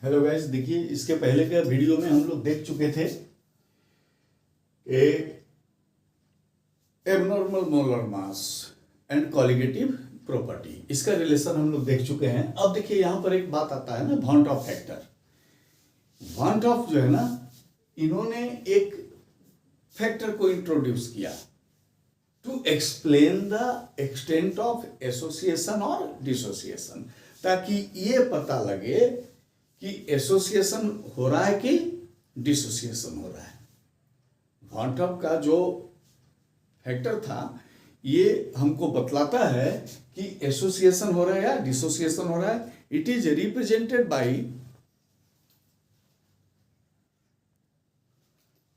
Hello guys, देखिए इसके पहले के वीडियो में हम लोग देख चुके थे abnormal molar mass and colligative property, इसका रिलेशन हम लोग देख चुके हैं। अब देखिए यहाँ पर एक बात आता है ना, Van't Hoff factor. Van't Hoff जो है ना, इन्होंने एक फैक्टर को इंट्रोड्यूस किया to explain the extent of association और डिसोसिएशन, ताकि ये पता लगे कि एसोसिएशन हो रहा है कि डिसोसिएशन हो रहा है। वॉन टॉप का जो फैक्टर था ये हमको बतलाता है कि एसोसिएशन हो रहा है या डिसोसिएशन हो रहा है। इट इज रिप्रेजेंटेड बाय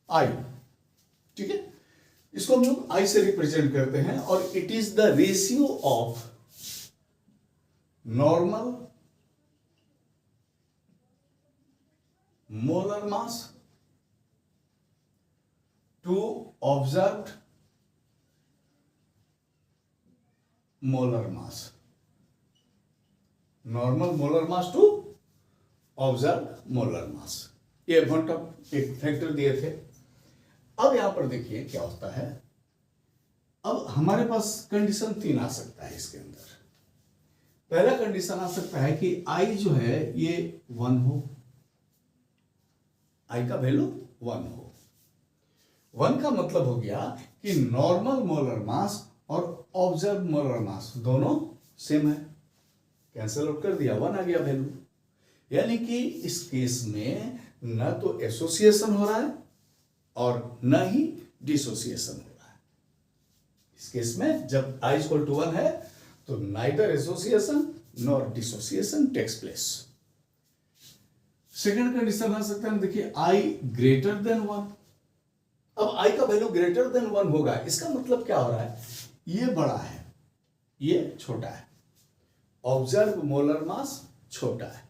आई, ठीक है, इसको हम लोग आई से रिप्रेजेंट करते हैं। और it is the ratio of normal molar mass to observed molar mass, normal molar mass to observed molar mass. ये वॉन टॉप एक फैक्टर दिए थे। अब यहां पर देखिए क्या होता है। अब हमारे पास कंडीशन 3 आ सकता है इसके अंदर। पहला कंडीशन आ सकता है कि आई जो है ये 1 हो, आई का वैल्यू 1 हो। 1 का मतलब हो गया कि नॉर्मल मोलर मास और ऑब्जर्व मोलर मास दोनों सेम है, कैंसिल आउट कर दिया, 1 आ गया वैल्यू। यानी कि इस केस में न तो एसोसिएशन हो रहा है और न ही डिसोसिएशन हो रहा है। इस केस में जब i इक्वल टू 1 है तो neither association nor dissociation takes place. Second condition आ सकता है, देखिए i ग्रेटर देन 1। अब i का वैल्यू ग्रेटर देन 1 होगा, इसका मतलब क्या हो रहा है, ये बड़ा है ये छोटा है, ऑब्जर्व मोलर मास छोटा है,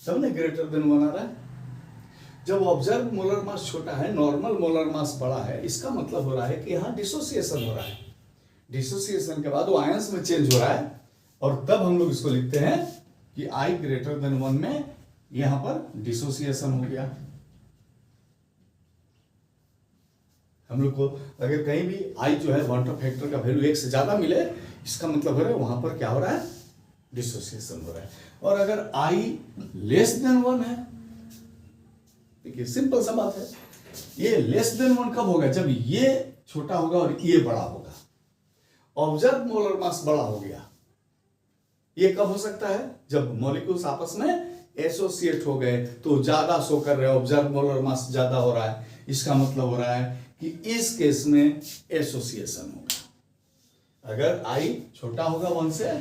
तब ना ग्रेटर देन 1 आ रहा है। जब ऑब्जर्व मोलर मास छोटा है, नॉर्मल मोलर मास बड़ा है, इसका मतलब हो रहा है कि यहां डिसोसिएशन हो रहा है। डिसोसिएशन के बाद वो आयंस में चेंज हो रहा है और तब हम लोग इसको लिखते हैं कि i ग्रेटर देन 1 में यहां पर डिसोसिएशन हो गया। हम लोग को अगर कहीं भी i जो है वॉन टॉप फैक्टर का वैल्यू 1 से ज्यादा मिले, इसका मतलब हो रहा है वहां पर क्या हो रहा है, डिसोसिएशन हो रहा है। और अगर i लेस देन 1 है, देखिए सिंपल सा बात है, ये लेस देन 1 कब होगा, जब ये छोटा होगा और ये बड़ा होगा। ऑब्जर्व मोलर मास बड़ा हो गया, ये कब हो सकता है, जब मॉलिक्यूल्स आपस में एसोसिएट हो गए तो ज्यादा शो कर रहे हैं, ऑब्जर्व मोलर मास ज्यादा हो रहा है। इसका मतलब हो रहा है कि इस केस में एसोसिएशन होगा। अगर i छोटा होगा 1 से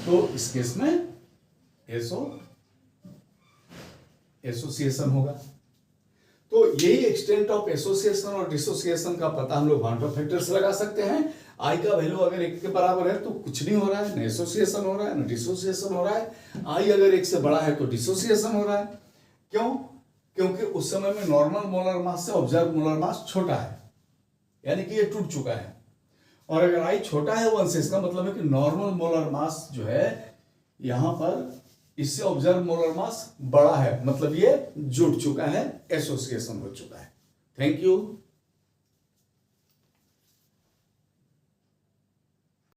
तो इस केस में एसोसिएशन होगा। तो यही एक्सटेंट ऑफ एसोसिएशन और डिसोसिएशन का पता हम लोग वॉन टॉप फैक्टर से लगा सकते हैं। i का वैल्यू अगर 1 के बराबर है तो कुछ नहीं हो रहा है, न एसोसिएशन हो रहा है न डिसोसिएशन हो रहा है। i अगर 1 से बड़ा है तो डिसोसिएशन हो रहा है। क्यों? क्योंकि उस समय में नॉर्मल मोलर मास से ऑब्जर्व मोलर मास छोटा है, यानी कि ये टूट चुका है। और अगर i छोटा है 1 से, इसका मतलब है कि नॉर्मल मोलर मास जो है यहां पर इससे ऑब्जर्व मोलर मास बड़ा है, मतलब ये जुड़ चुका है, एसोसिएशन हो चुका है। Thank you.